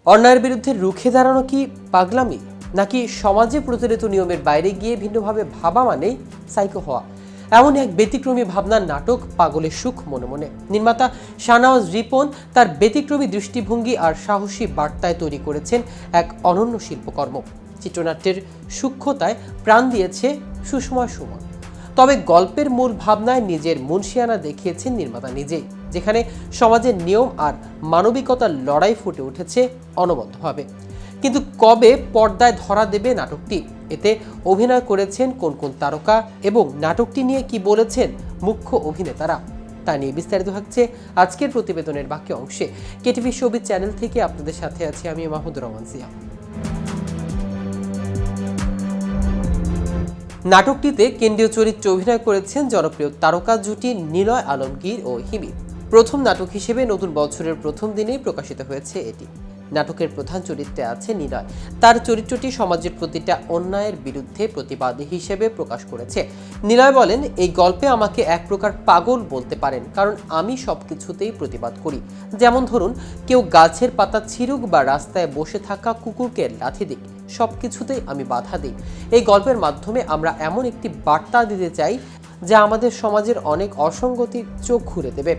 অন্যায়ের বিরুদ্ধে রুখে দাঁড়ানো কি পাগলামি, নাকি সমাজে প্রচলিত নিয়মের বাইরে গিয়ে ভিন্নভাবে ভাবা মানেই সাইকো হওয়া? এমন এক ব্যতিক্রমী ভাবনার নাটক পাগলের সুখ মনে মনে। নির্মাতা শাহনওয়াজ রিপন তার ব্যতিক্রমী দৃষ্টিভঙ্গি আর সাহসী বার্তায় তৈরি করেছেন এক অনন্য শিল্পকর্ম। চিত্রনাট্যের সূক্ষ্মতায় প্রাণ দিয়েছে সুষমা সুমন। তবে গল্পের মূল ভাবনায় নিজের মুনশিয়ানা দেখিয়েছেন নির্মাতা নিজেই, যেখানে সমাজের নিয়ম আর মানবিকতার লড়াই ফুটে উঠেছে অনবদ্যভাবে। কিন্তু কবে পর্দায় ধরা দেবে নাটকটি? এতে অভিনয় করেছেন কোন কোন তারকা এবং নাটকটি নিয়ে কি বলেছেন মুখ্য অভিনেতারা, তা নিয়ে বিস্তারিত থাকছে আজকের প্রতিবেদনের বাকি অংশে। কেটিভি শোবিজ চ্যানেল থেকে আপনাদের সাথে আছি আমি মাহমুদুর রহমান জিয়া। নাটকটিতে কেন্দ্রীয় চরিত্রে অভিনয় করেছেন জনপ্রিয় তারকা জুটি নিলয় আলমগীর ও হিমি। প্রথম নাটক হিসেবে নতুন বছরের প্রথম দিনেই প্রকাশিত হয়েছে এটি। নাটকের প্রধান চরিত্রে আছে নিলয়। তার চরিত্রটি সমাজের প্রতিটা অন্যায়ের বিরুদ্ধে প্রতিবাদী হিসেবে প্রকাশ করেছে। নিলয় বলেন, এই গল্পে আমাকে এক প্রকার পাগল বলতে পারেন, কারণ আমি সবকিছুতেই প্রতিবাদ করি। যেমন ধরুন, কেউ গাছের পাতা ছিঁড়ুক বা রাস্তায় বসে থাকা কুকুরকে লাথি দিক, সবকিছুতেই আমি বাধা দিই। এই গল্পের মাধ্যমে আমরা এমন একটি বার্তা দিতে চাই যা আমাদের সমাজের অনেক অসঙ্গতির চোখ ঘুরে দেবে।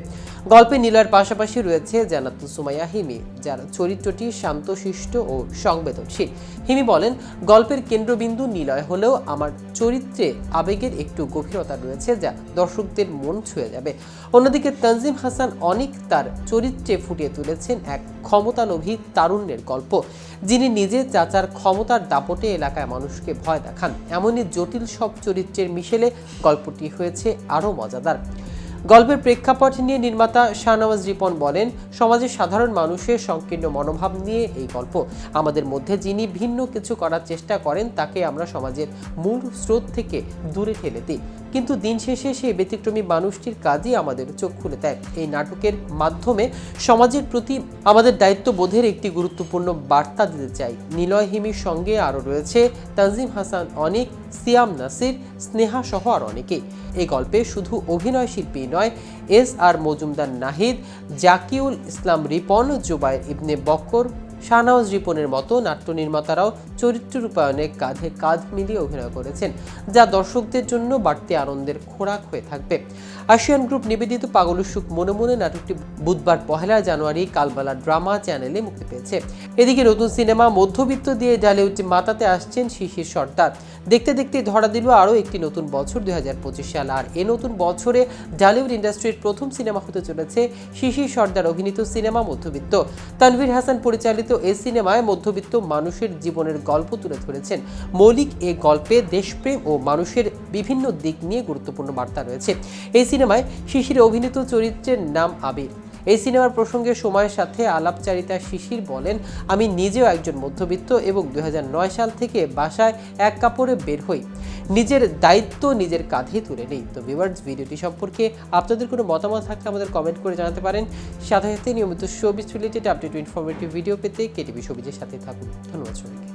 গল্পে নিলয়ের পাশাপাশি রয়েছে জান্নাতুল সুমাইয়া হিমি, যার চরিত্রটি শান্তশিষ্ট ও সংবেদনশীল। হিমি বলেন, গল্পের কেন্দ্রবিন্দু নিলয় হলেও আমার চরিত্রে আবেগের একটু গভীরতা রয়েছে যা দর্শকদের মন ছুঁয়ে যাবে। অন্যদিকে তানজিম হাসান অনিক তার চরিত্রে ফুটিয়ে তুলেছেন এক ক্ষমতালোভী তারুণ্যের গল্প, যিনি নিজে চাচার ক্ষমতার দাপটে এলাকায় মানুষকে ভয় দেখান। এমনই জটিল সব চরিত্রের মিশেলে গল্পটি হয়েছে আরও মজাদার। গল্পের প্রেক্ষাপট নিয়ে নির্মাতা শাহনওয়াজ রিপন বলেন, সমাজের সাধারণ মানুষের সংকীর্ণ মনোভাব নিয়ে এই গল্প। আমাদের মধ্যে যিনি ভিন্ন কিছু করার চেষ্টা করেন তাকে আমরা সমাজের মূল স্রোত থেকে দূরে ঠেলে দিই, কিন্তু দিন শেষে সেই ব্যতিক্রমী মানুষটির কাজই আমাদের চোখ খুলে দেয়। এই নাটকের মাধ্যমে সমাজের প্রতি আমাদের দায়িত্ববোধের একটি গুরুত্বপূর্ণ বার্তা দিতে চাই। নিলয় হিমির সঙ্গে আরও রয়েছে তানজিম হাসান অনিক, সিয়াম নাসির, স্নেহা সহ আর অনেকেই। এই গল্পে শুধু অভিনয় শিল্পী নয়, এস.আর. মজুমদার নাহিদ, জাকিউল ইসলাম রিপন, জুবায়ের ইবনে বক্কর, শাহনওয়াজ রিপনের মতো নাট্য নির্মাতারাও চরিত্র রূপায়ণে কাঁধে কাঁধ মিলিয়ে অভিনয় করেছেন, যা দর্শকদের জন্য বাড়তি আনন্দের খোরাক হয়ে থাকবে। আশিয়ান গ্রুপ নিবেদিত পাগলের সুখ মনে মনে নাটকটি বুধবার 1 জানুয়ারি কালবালা ড্রামা চ্যানেলে মুক্তি পেয়েছে। এদিকে নতুন সিনেমা মধ্যবিত্ত দিয়ে ঢালিউড মাতাতে আসছেন শিশির সর্দার। দেখতে দেখতে ধরা দিল আরও একটি নতুন বছর 2025 সাল। আর এই নতুন বছরে ঢালিউড ইন্ডাস্ট্রির প্রথম সিনেমা হতে চলেছে শিশির সর্দার অভিনীত সিনেমা মধ্যবিত্ত। তানভীর হাসান পরিচালিত এই সিনেমায় মধ্যবিত্ত মানুষের জীবনের গল্প তুলে ধরেছেন। মৌলিক এই গল্পে দেশপ্রেম ও মানুষের বিভিন্ন দিক নিয়ে গুরুত্বপূর্ণ বার্তা রয়েছে। এই সিনেমায় শিশির অভিনীত চরিত্রের নাম আবির। এই সিনেমার প্রসঙ্গে সময়ের সাথে আলাপচারিতা শিশির বলেন, আমি নিজেও একজন মধ্যবিত্ত এবং 2009 সাল থেকে বাসায় এক কাপড়ে বের হই, নিজের দায়িত্ব নিজের কাঁধে তুলে নেই। তো ভিউয়ার্স, ভিডিওটি সম্পর্কে আপনাদের কোনো মতামত থাকলে আমাদের কমেন্ট করে জানাতে পারেন। সাথে সাথে নিয়মিত showbiz related update informative video পেতে কেটিভি শোবিজের সাথে থাকুন। ধন্যবাদ সবাইকে।